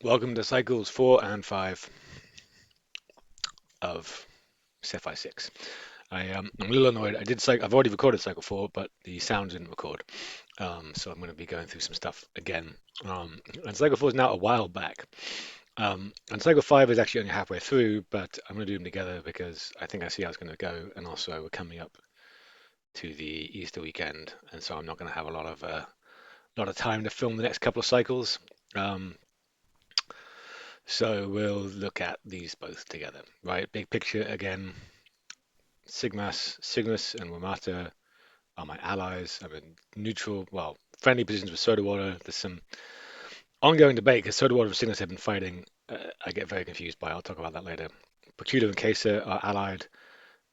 Welcome to cycles 4 and 5 of Cephei 6. I'm a little annoyed. I've already recorded cycle 4, but the sound didn't record. So I'm going to be going through some stuff again. And cycle 4 is now a while back. And cycle 5 is actually only halfway through, but I'm going to do them together because I think I see how it's going to go. And also, we're coming up to the Easter weekend, and so I'm not going to have a lot of time to film the next couple of cycles. Um, So we'll look at these both together, right? Big picture again. Cygnus, and Wamata are my allies. I'm in neutral, well, friendly positions with Soda Water. There's some ongoing debate because Soda Water and Cygnus have been fighting. I get very confused by. I'll talk about that later. Pacuda and Kesa are allied.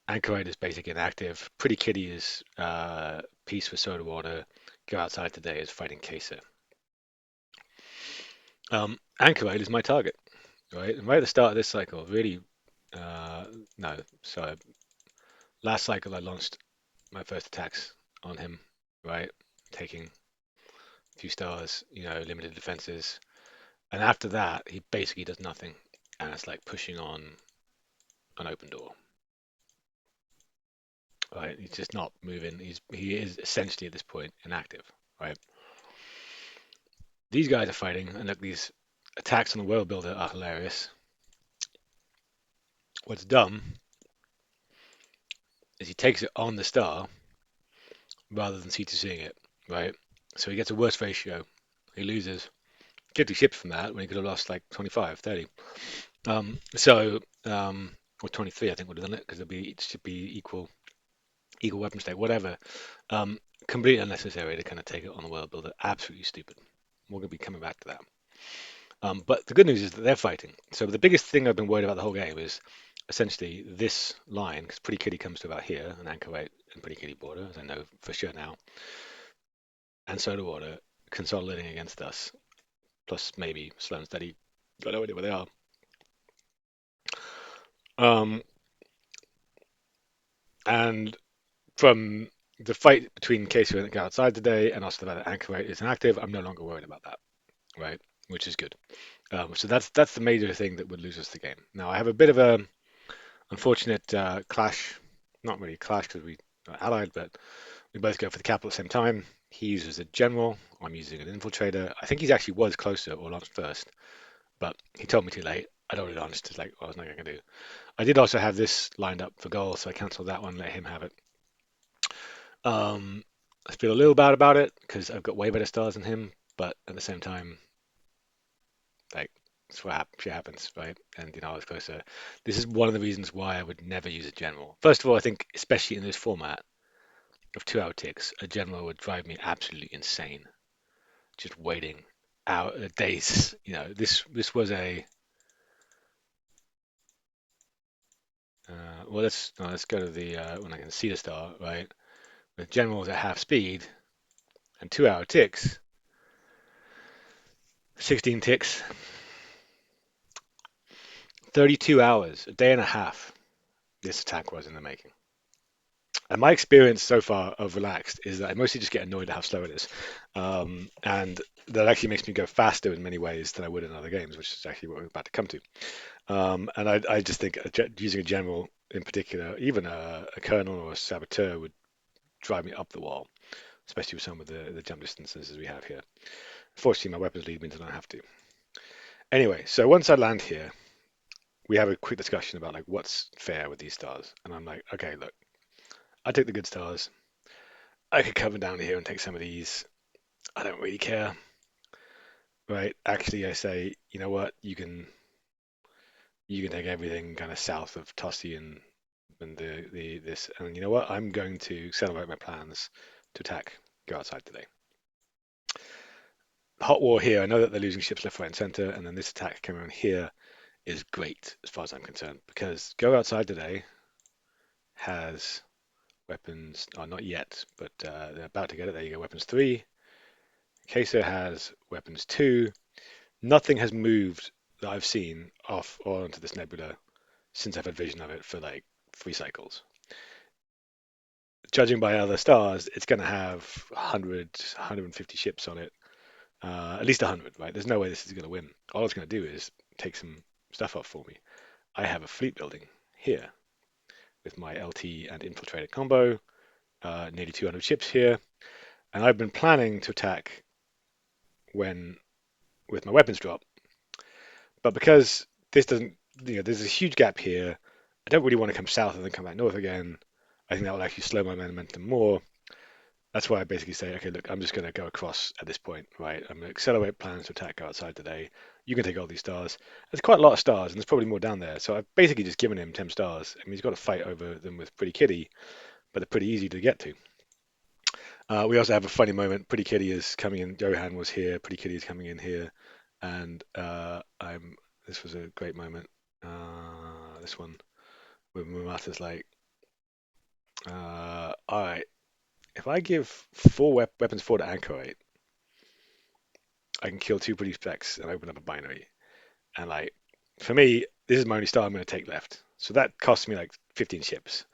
Anchorite is basically inactive. Pretty Kitty is peace with Soda Water. Go Outside Today is fighting Kesa. Anchorite is my target, right? And right at the start of this cycle, really, no, sorry, last cycle I launched my first attacks on him, right? Taking a few stars, limited defenses. And after that, he basically does nothing. And it's like pushing on an open door, right? He's just not moving. He is essentially at this point inactive, right? These guys are fighting, and look, these attacks on the world builder are hilarious. What's dumb is he takes it on the star rather than C2Cing it, right? So he gets a worse ratio. He loses 50 ships from that when he could have lost like 25, 30. So, or 23, I think would have done it because it should be equal weapon state, whatever. Completely unnecessary to kind of take it on the world builder. Absolutely stupid. We're going to be coming back to that. But the good news is that they're fighting. So the biggest thing I've been worried about the whole game is essentially this line, because Pretty Kitty comes to about here, and Anchorite and Pretty Kitty border, as I know for sure now, and Soda Water consolidating against us, plus maybe Slow and Steady. Got no idea where they are. Um, and from the fight between Casey and Go Outside today, and also the fact that Anchorite is inactive, I'm no longer worried about that, right? Which is good. So that's the major thing that would lose us the game. Now I have a bit of a unfortunate clash, not really a clash because we are allied, but we both go for the capital at the same time. He uses a general, I'm using an infiltrator. I think he actually was closer or launched first, but he told me too late. I'd already launched. It's like, well, there's nothing I can do. I did also have this lined up for goal, so I cancelled that one, let him have it. I feel a little bad about it because I've got way better stars than him, but at the same time, like it's what shit happens, right? And I was closer. This is one of the reasons why I would never use a general. First of all, I think especially in this format of 2 hour ticks, a general would drive me absolutely insane. Just waiting out days. This was a well. Let's go to the when I can see the star, right? With generals at half speed and 2 hour ticks, 16 ticks, 32 hours, a day and a half. This attack was in the making. And my experience so far of relaxed is that I mostly just get annoyed at how slow it is, and that actually makes me go faster in many ways than I would in other games, which is actually what we're about to come to. And I just think using a general in particular, even a colonel or a saboteur, would drive me up the wall, especially with some of the jump distances as we have here. Fortunately, my weapons lead me to not have to. Anyway, so once I land here, we have a quick discussion about like what's fair with these stars, and I'm like, okay, look, I take the good stars. I could cover down here and take some of these. I don't really care, right? Actually, I say, you know what? You can take everything kind of south of Tossi and the this, and you know what? I'm going to celebrate my plans to attack. Go Outside Today. Hot war here. I know that they're losing ships left, right, and center, and then this attack coming around here is great as far as I'm concerned because Go Outside Today has weapons. Oh, not yet, but they're about to get it. There you go. Weapons 3. Queso has weapons 2. Nothing has moved that I've seen off or onto this nebula since I've had vision of it for like 3 cycles. Judging by other stars, it's going to have 100, 150 ships on it, at least 100, right? There's no way this is going to win. all it's going to do is take some stuff off for me. I have a fleet building here with my LT and infiltrator combo, nearly 200 ships here, and I've been planning to attack when with my weapons drop, but because this doesn't, there's a huge gap here. I don't really want to come south and then come back north again. I think that will actually slow my momentum more. That's why I basically say, okay, look, I'm just going to go across at this point, right? I'm going to accelerate plans to attack outside today. You can take all these stars. There's quite a lot of stars, and there's probably more down there. So I've basically just given him 10 stars. I mean, he's got to fight over them with Pretty Kitty, but they're pretty easy to get to. We also have a funny moment. Pretty Kitty is coming in. Johan was here. Pretty Kitty is coming in here, and I'm. This was a great moment. This one, where Mumata's like, all right, if I give four weapons four to anchorite, I can kill two pretty specs and open up a binary. And like, for me, this is my only star I'm going to take left. So that costs me like 15 ships.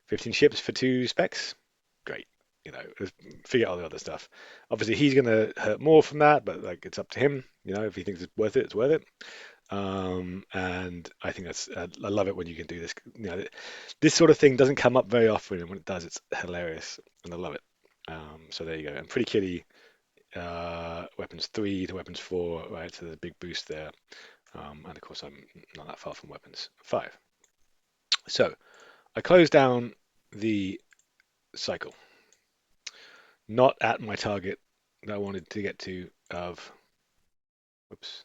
15 ships for two specs? Great. Figure out all the other stuff. Obviously, he's going to hurt more from that, but like, it's up to him. If he thinks it's worth it, it's worth it. And I think I love it when you can do this. This sort of thing doesn't come up very often, and when it does, it's hilarious, and I love it. So there you go. And Pretty Kitty, weapons 3 to weapons 4, right? So there's a big boost there. And of course, I'm not that far from weapons 5. So I closed down the cycle, not at my target that I wanted to get to whoops,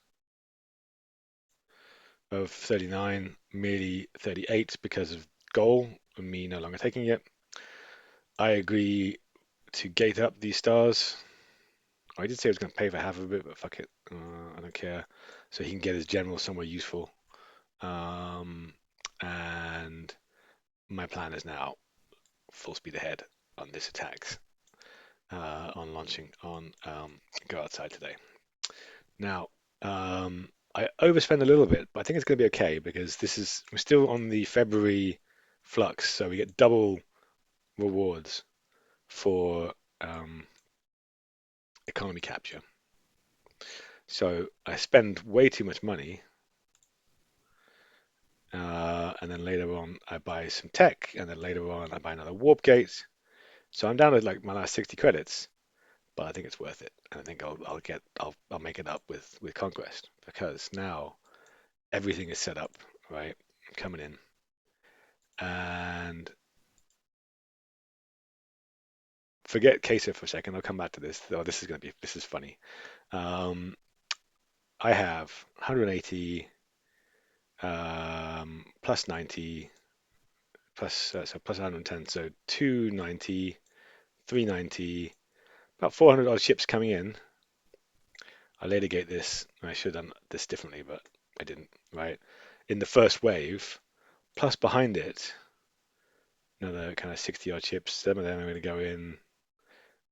of 39, merely 38 because of goal and me no longer taking it. I agree to gate up these stars. I did say I was going to pay for half of it, but fuck it. I don't care. So he can get his general somewhere useful. Um, and my plan is now full speed ahead on this attacks, on launching on go outside today. Now, I overspend a little bit, but I think it's going to be okay because we're still on the February flux, so we get double rewards for economy capture. So I spend way too much money, and then later on I buy some tech, and then later on I buy another warp gate. So I'm down to like my last 60 credits, but I think it's worth it. And I think I'll make it up with Conquest because now everything is set up, right? Coming in. And forget Queso for a second. I'll come back to this. Oh, this is funny. Um, I have 180, plus 90, so plus 110, so 290, 390, about 400 odd ships coming in. I later gate this. I should have done this differently, but I didn't, right? In the first wave, plus behind it, another kind of 60 odd ships. Some of them are going to go in.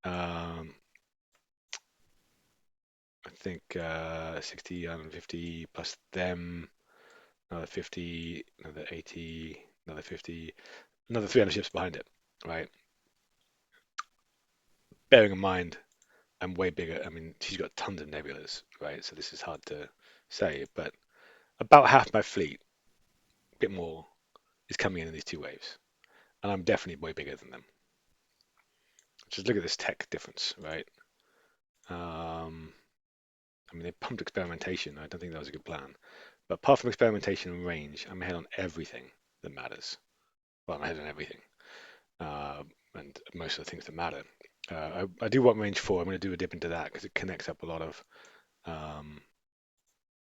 Um, I think 60 and 50 plus them, another 50, another 80, another 50, another 300 ships behind it, right? Bearing in mind, I'm way bigger. I mean, she's got tons of nebulas, right? So this is hard to say, but about half my fleet, a bit more, is coming in these two waves. And I'm definitely way bigger than them. Just look at this tech difference, right? Um, I mean, they pumped experimentation. I don't think that was a good plan. But apart from experimentation and range, I'm ahead on everything that matters. Well, I'm ahead on everything, and most of the things that matter. I do want range 4. I'm going to do a dip into that because it connects up a lot of, um,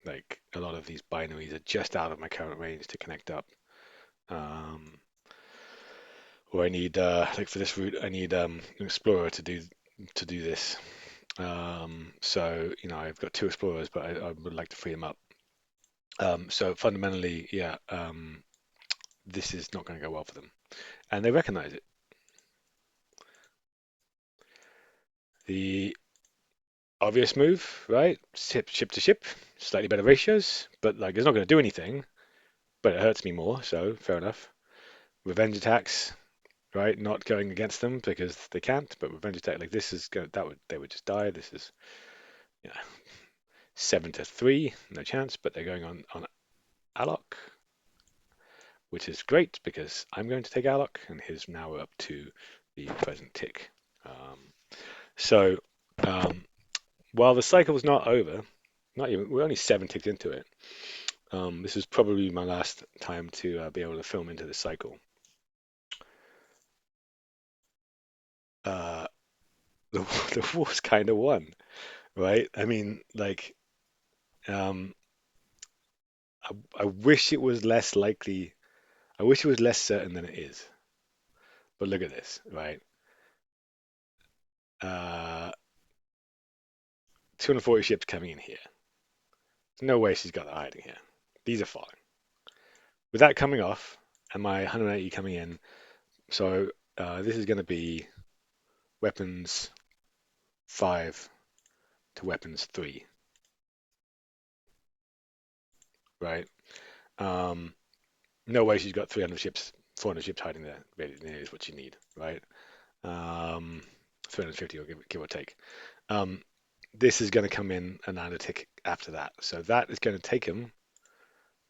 like a lot of these binaries are just out of my current range to connect up. Um, or I need, like for this route, I need an explorer to do this. So I've got two explorers, but I would like to free them up. So fundamentally, yeah, this is not going to go well for them, and they recognize it. The obvious move, right? Ship to ship, slightly better ratios, but like it's not going to do anything, but it hurts me more, so fair enough. Revenge attacks, right? Not going against them because they can't, but revenge attack like this is going that would they would just die. This is, yeah, 7-3, no chance, but they're going on Alok, which is great because I'm going to take Alok, and he's now up to the present tick. Um, so um, while the cycle is not over, not even we're only 7 ticks into it. This is probably my last time to be able to film into this cycle. Uh, the the war's kind of won, right? I mean, like, um, I wish it was less likely. I wish it was less certain than it is. But look at this, right? Uh, 240 ships coming in here. There's no way she's got that hiding here. These are falling. With that coming off, and my 180 coming in, so this is going to be weapons 5 to weapons 3, right? Um, no way she's got 300 ships, 400 ships hiding there. Really, is what you need, right? Um, 350 or give or take. Um, this is going to come in and add a tick after that. So that is going to take him,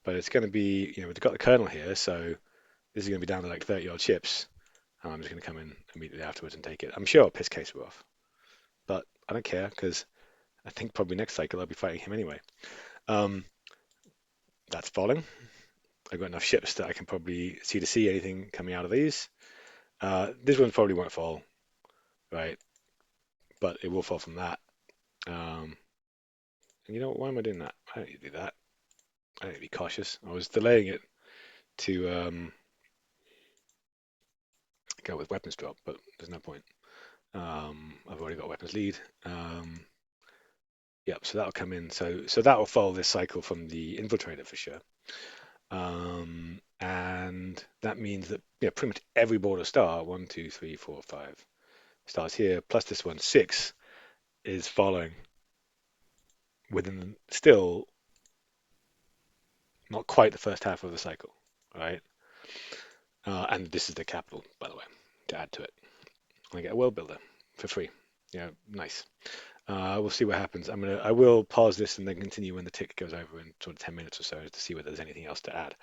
but it's going to be, we've got the kernel here, so this is going to be down to like 30 odd ships. And I'm just going to come in immediately afterwards and take it. I'm sure I'll piss case we're off, but I don't care because I think probably next cycle I'll be fighting him anyway. Um, that's falling. I've got enough ships that I can probably see to see anything coming out of these. This one probably won't fall, right? But it will fall from that. Um, and you know what? Why am I doing that? I don't need to do that. I need to be cautious. I was delaying it to go with weapons drop, but there's no point. I've already got weapons lead. Yep, so that'll come in. So that will follow this cycle from the infiltrator for sure. And that means that pretty much every border star, 1, 2, 3, 4, 5 stars here, plus this one, 6, is following within still not quite the first half of the cycle, right? And this is the capital, by the way, to add to it. I get a world builder for free. Yeah, nice. We'll see what happens. I will pause this and then continue when the tick goes over in sort of 10 minutes or so to see whether there's anything else to add.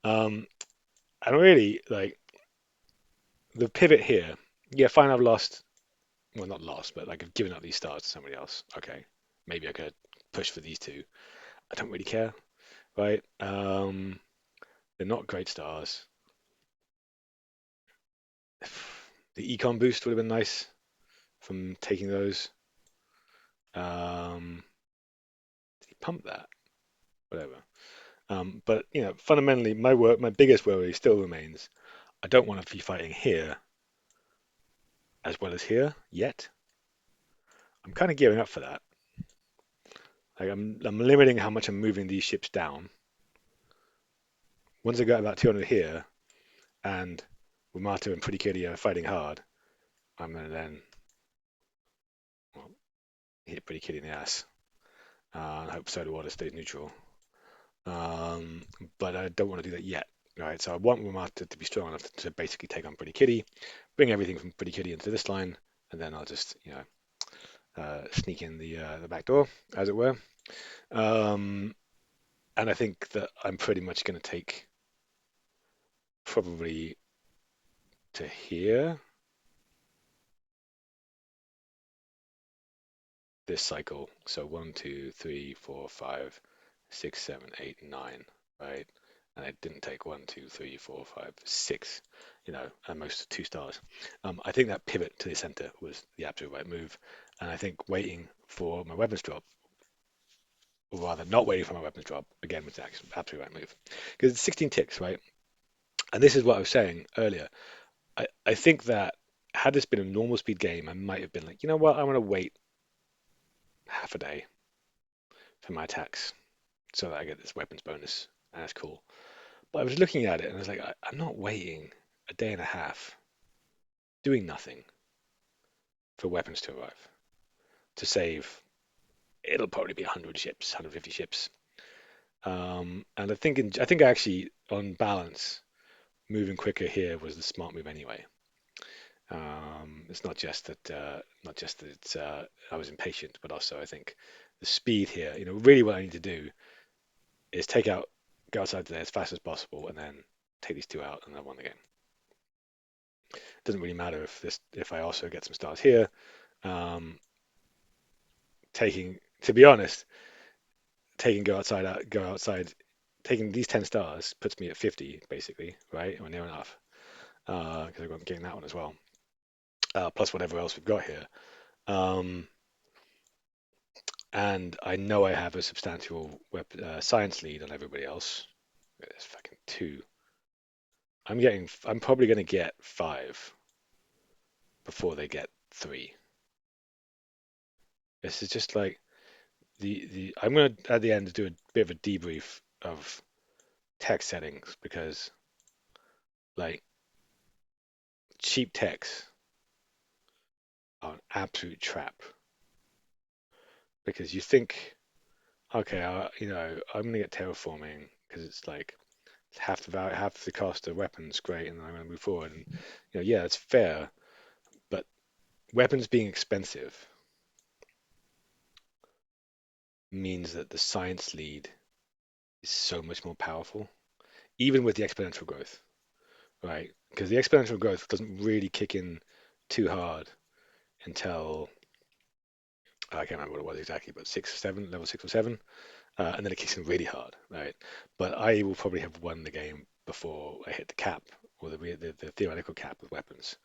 Um, and really, like the pivot here, yeah, fine, I've lost, well, not lost, but like I've given up these stars to somebody else. Okay, maybe I could push for these two. I don't really care, right? They're not great stars. The econ boost would have been nice from taking those. Did he pump that? Whatever. But fundamentally, my biggest worry still remains. I don't want to be fighting here as well as here yet. I'm kind of gearing up for that. Like I'm limiting how much I'm moving these ships down. Once I got about 200 here, and Wamato and Pretty Kitty are fighting hard, I'm gonna then well, hit Pretty Kitty in the ass. And hope Soda Water stays neutral. Um, but I don't want to do that yet. Right, so I want Wamato to be strong enough to basically take on Pretty Kitty, bring everything from Pretty Kitty into this line, and then I'll just sneak in the back door, as it were. Um, and I think that I'm pretty much going to take probably to here this cycle. So 1, 2, 3, 4, 5, 6, 7, 8, 9, right? And I didn't take 1, 2, 3, 4, 5, 6, at most 2 stars. I think that pivot to the center was the absolute right move. And I think waiting for my weapons drop, or rather not waiting for my weapons drop, again was the absolute right move. Because it's 16 ticks, right? And this is what I was saying earlier. I think that had this been a normal speed game, I might have been like, you know what, I'm going to wait half a day for my attacks so that I get this weapons bonus. And that's cool. But I was looking at it and I was like, I'm not waiting a day and a half doing nothing for weapons to arrive to save. It'll probably be 100 ships, 150 ships. And I think actually on balance, moving quicker here was the smart move anyway. It's not just that it's, I was impatient, but also I think the speed here. Really what I need to do is go outside today as fast as possible, and then take these two out, and I won the game. It doesn't really matter if I also get some stars here. Um, to be honest, go outside, taking these 10 stars puts me at 50 basically, right, or near enough, because I'm getting that one as well, plus whatever else we've got here. Um, and I know I have a substantial science lead on everybody else. It's fucking two. I'm probably going to get five before they get three. This is just like the I'm going to at the end do a bit of a debrief of tech settings because like cheap techs are an absolute trap because you think, okay, I'm going to get terraforming because it's like it's half the cost of weapons, great, and I'm going to move forward. And yeah, it's fair, but weapons being expensive means that the science lead is so much more powerful, even with the exponential growth, right? Because the exponential growth doesn't really kick in too hard until I can't remember what it was exactly, but level 6 or 7, and then it kicks in really hard, right? But I will probably have won the game before I hit the cap or the theoretical cap with weapons.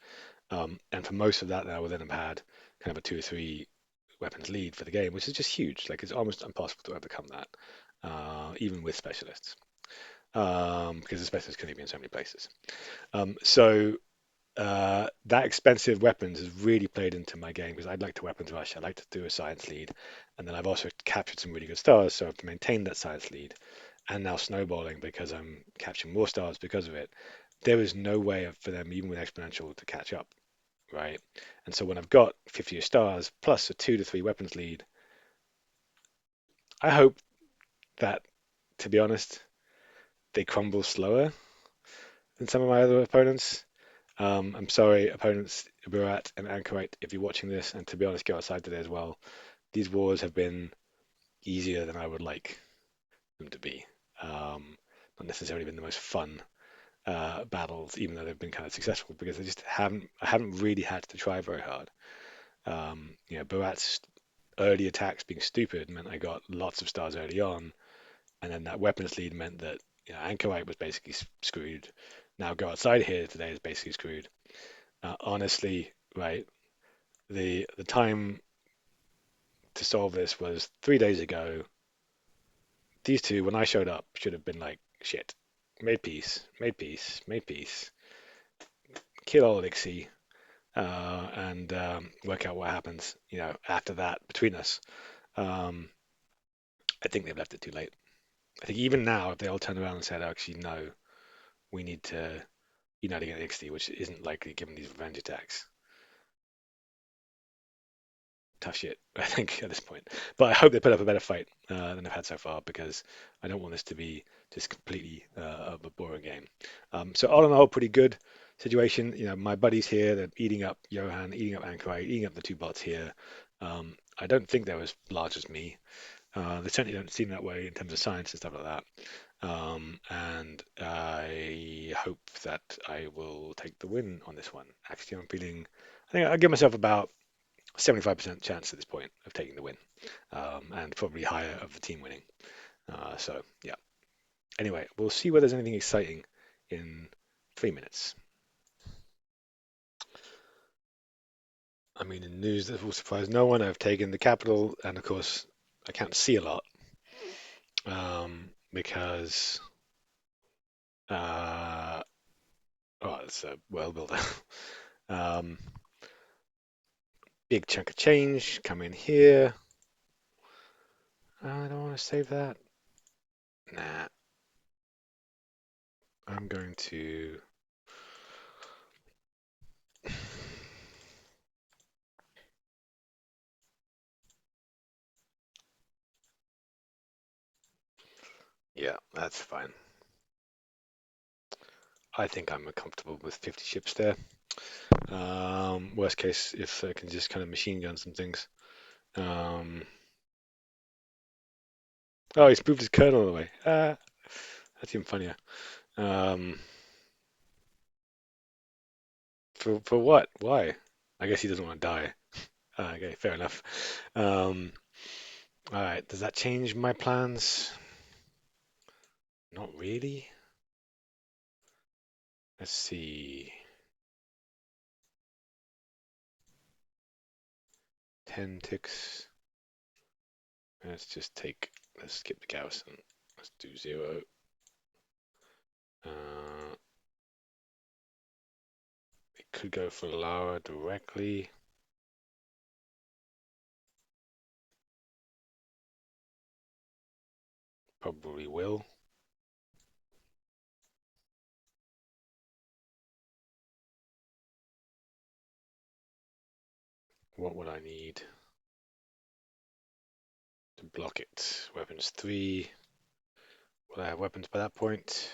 And for most of that, I will then have had kind of a 2 or 3 weapons lead for the game, which is just huge. Like it's almost impossible to overcome that, even with specialists, because the specialists can only be in so many places. So that expensive weapons has really played into my game because I'd like to weapons rush. I like to do a science lead, and then I've also captured some really good stars, so I've maintained that science lead, and now snowballing because I'm capturing more stars because of it. There is no way for them, even with exponential, to catch up, right? And so when I've got 50 stars plus a 2 to 3 weapons lead, I hope that, to be honest, they crumble slower than some of my other opponents. I'm sorry, opponents Burat and Anchorite, if you're watching this, and to be honest, go outside today as well. These wars have been easier than I would like them to be. Not necessarily been the most fun battles, even though they've been kind of successful because I haven't really had to try very hard. Burat's early attacks being stupid meant I got lots of stars early on, and then that weapons lead meant that Anchorite was basically screwed. Now go outside here today is basically screwed. Honestly, right, the time to solve this was 3 days ago. These two, when I showed up, should have been like, shit, made peace, made peace, made peace, kill old Ixie, and work out what happens, after that between us. Um, I think they've left it too late. I think even now, if they all turned around and said, actually, no, we need to unite against Ixie, which isn't likely given these revenge attacks, tough shit, I think, at this point. But I hope they put up a better fight than they've had so far because I don't want this to be just completely of a boring game. So all in all, pretty good situation. My buddies here, they're eating up Johan, eating up Anchorite, eating up the two bots here. I don't think they're as large as me. They certainly don't seem that way in terms of science and stuff like that. And I hope that I will take the win on this one. Actually, I think I'll give myself about 75% chance at this point of taking the win, and probably higher of the team winning. So yeah. Anyway, we'll see whether there's anything exciting in 3 minutes. I mean, in news that will surprise no one, I've taken the capital, and of course, I can't see a lot because it's a world builder. um, Big chunk of change come in here. I don't want to save that. Nah, I'm going to. Yeah, that's fine. I think I'm comfortable with 50 ships there. Worst case, if I can just kind of machine gun some things. Um, Oh, he's moved his kernel away. That's even funnier. Um, for what? Why? I guess he doesn't want to die. Okay, fair enough. Um, all right. Does that change my plans? Not really. Let's see. 10 ticks. Let's just take. Let's skip the Garrison. Let's do 0. Uh, it could go for Lara directly. Probably will. What would I need to block it? Weapons 3. Will I have weapons by that point?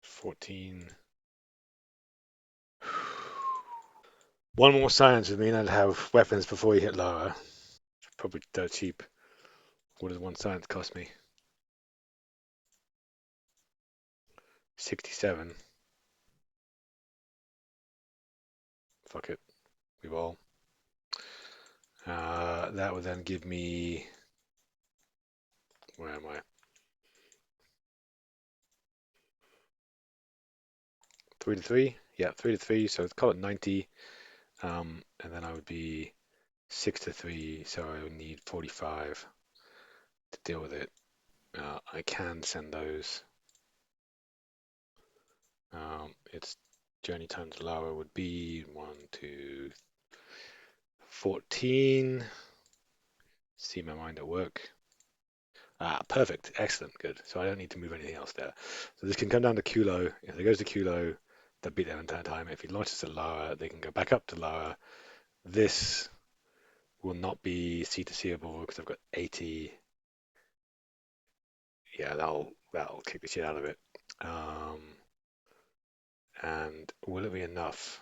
14. One more science would mean I'd have weapons before you hit Lara. Probably dirt cheap. What does one science cost me? 67. Fuck it. We roll. That would then give me. Where am I? 3 to 3? Yeah, 3 to 3. So let's call it 90. And then I would be 6 to 3. So I would need 45 to deal with it. I can send those. Its journey time to Lara would be 1, 2, 14. See my mind at work. Perfect. Excellent. Good. So I don't need to move anything else there. So this can come down to Kulo. If it goes to Kulo, they'll beat their entire time. If he launches to Lara, they can go back up to Lara. This will not be C to Seeable because I've got 80. Yeah, that'll kick the shit out of it. Um, and will it be enough?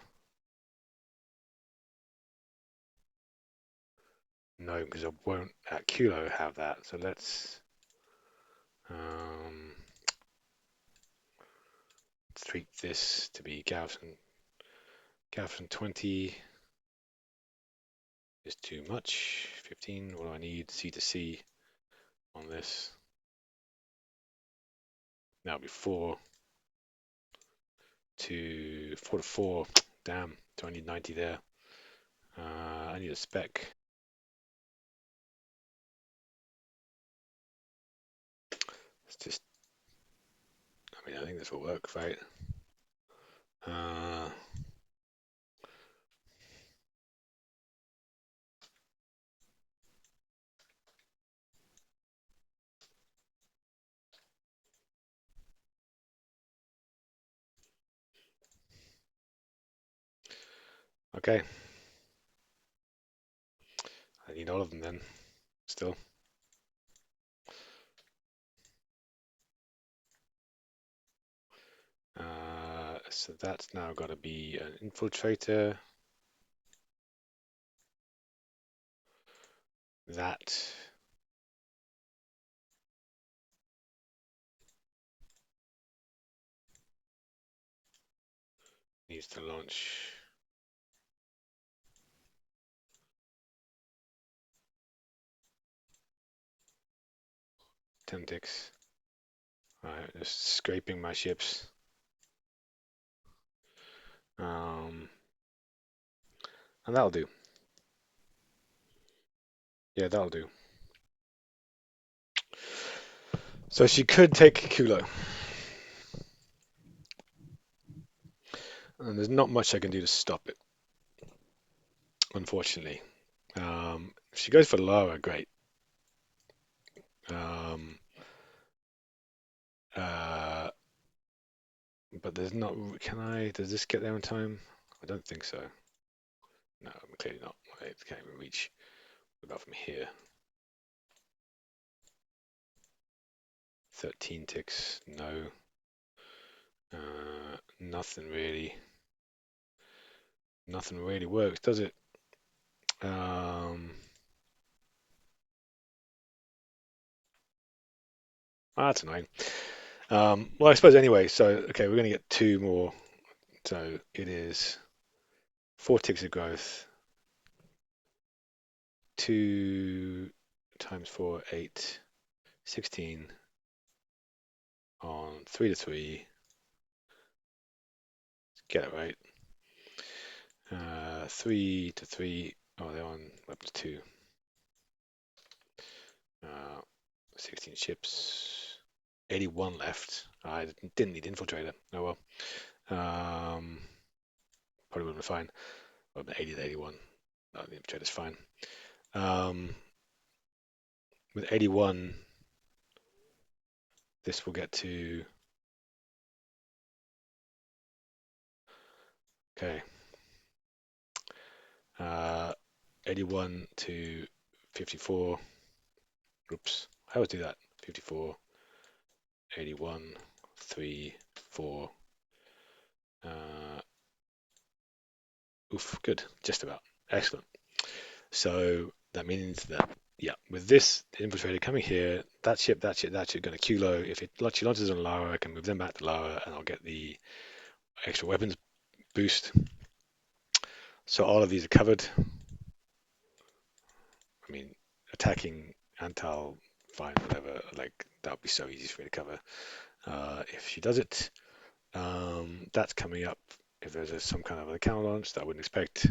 No, because I won't at Kulo have that. So um, let's treat this to be Garrison. Garrison 20 is too much. 15. What do I need? C to C on this. That'll be 4 to 4. Damn. Do I need 90 there? I need a spec. It's just. I mean, I think this will work, right? Uh, okay. I need all of them then. Still. So that's now got to be an infiltrator. That needs to launch 10 ticks. Alright, just scraping my ships. And that'll do. Yeah, that'll do. So she could take Kulo. And there's not much I can do to stop it, unfortunately. If she goes for Lara, great. Um, uh, but there's not. Can I? Does this get there in time? I don't think so. No, clearly not. I can't even reach. What about from here? 13 ticks. No. Nothing really. Nothing really works, does it? Um, That's annoying. Well, I suppose anyway. So okay, we're going to get two more. So it is 4 ticks of growth. 2 times 4, 8, 16 on 3 to 3. Get it right. 3 to 3. Oh, they're on up to 2. Uh, 16 ships. 81 left. I didn't need infiltrator. Oh well. Probably would have been fine. Would have been 80 to 81. No, the infiltrator's fine. With 81, this will get to. Okay. 81 to 54. Oops. I always do that. 54, 81, 3, 4. Uh, Oof, good. Just about. Excellent. So that means that, yeah, with this infiltrator coming here, that ship, that ship going to Kilo. If she launches on Lara, I can move them back to Lara and I'll get the extra weapons boost. So all of these are covered. I mean, attacking Antal, fine, whatever. Like, that would be so easy for me to cover if she does it. That's coming up if there's some kind of a counter launch that I wouldn't expect.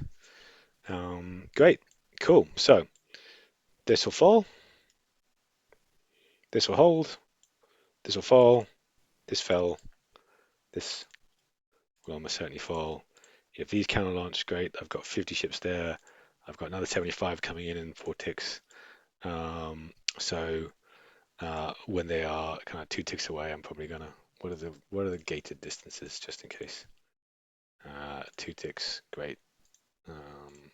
Great, cool. So this will fall, this will hold, this will fall, this fell, this will almost certainly fall. If these counter launch, great. I've got 50 ships there. I've got another 75 coming in 4 ticks. So when they are kind of 2 ticks away, I'm probably gonna. What are the gated distances just in case? 2 ticks, great. Um,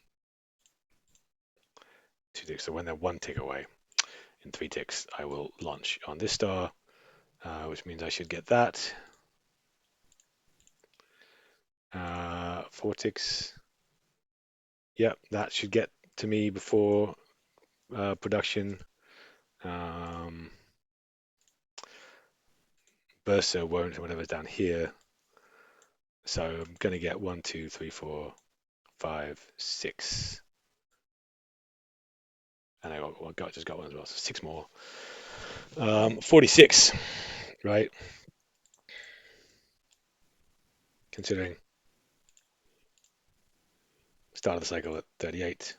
2 ticks. So when they're 1 tick away, in 3 ticks, I will launch on this star, which means I should get that. 4 ticks. Yeah, that should get to me before production. Bursa won't, whatever's down here. So I'm going to get 1, 2, 3, 4, 5, 6. And just got one as well. So 6 more. 46, right? Considering start of the cycle at 38.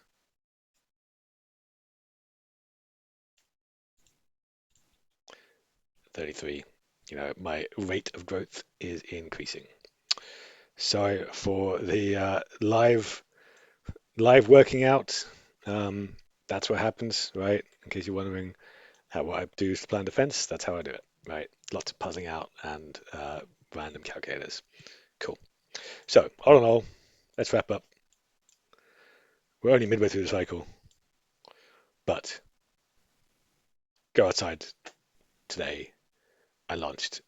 33. My rate of growth is increasing. Sorry for the live working out. That's what happens, right? In case you're wondering what I do to plan defense, that's how I do it, right? Lots of puzzling out and random calculators. Cool. So all in all, let's wrap up. We're only midway through the cycle, but go outside today. I launched.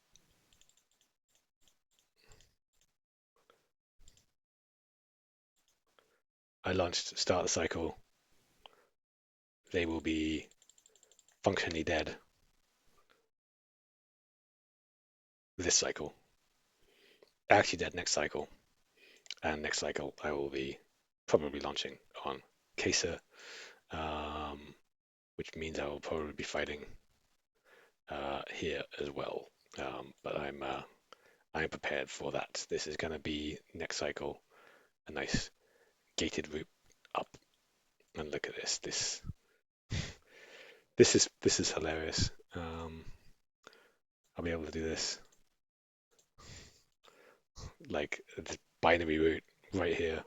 Start the cycle. They will be functionally dead this cycle. Actually dead next cycle. And next cycle I will be probably launching on Caesar, which means I will probably be fighting here as well. But I'm prepared for that. This is going to be next cycle a nice gated route up. And look at this. This is hilarious. I'll be able to do this like the binary route right here.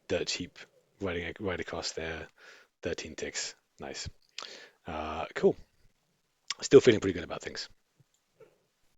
Dirt cheap, right across there. 13 ticks. Nice. Cool. Still feeling pretty good about things.